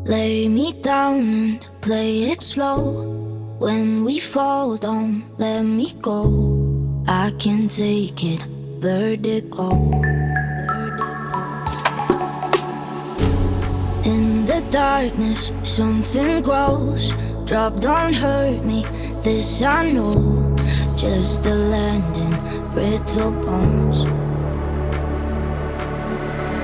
Lay me down and play it slow. When we fall, don't let me go. I can take it, vertigo. In the darkness, something grows. Drop, don't hurt me, this I know. Just a landing, brittle bones.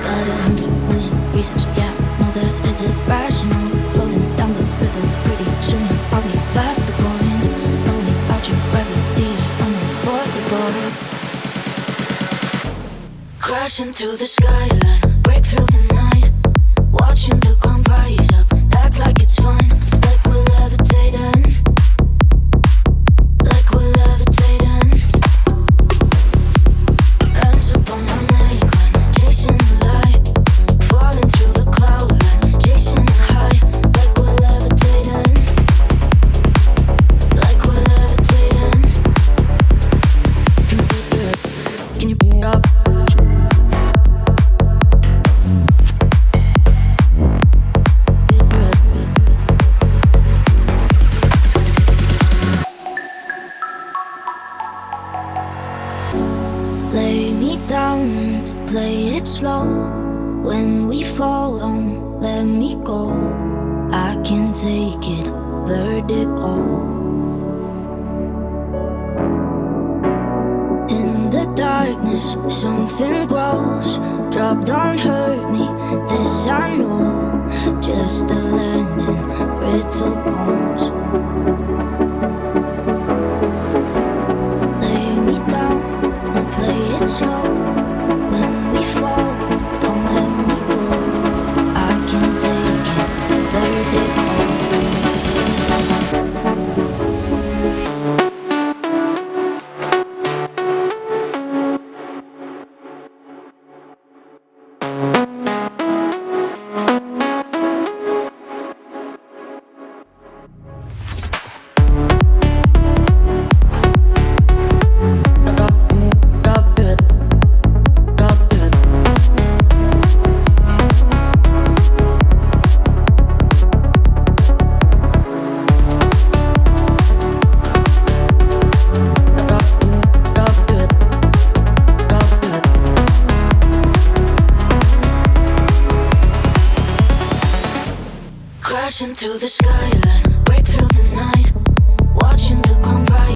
Got 100 million reasons, yeah, know that it's irrational. Floating down the river, pretty soon I'll be past the point. Knowing about you, gravity is unavoidable. Crashing through the skyline, break through the night. Watching the ground rise up, act like it's fine. Like we're levitating. Like we're levitating. Hands up on my neckline, chasing the light. Falling through the cloud line, chasing high. Like we're levitating. Like we're levitating. Can you beat it up? Lay me down and play it slow. When we fall, don't let me go. I can take it, vertigo. In the darkness, something grows. Drop, don't hurt me, this I know. Just a landing, brittle bones. Lay me down and play it slow. When we fall, don't let me go. I can take it, vertigo. Crashing through the sky.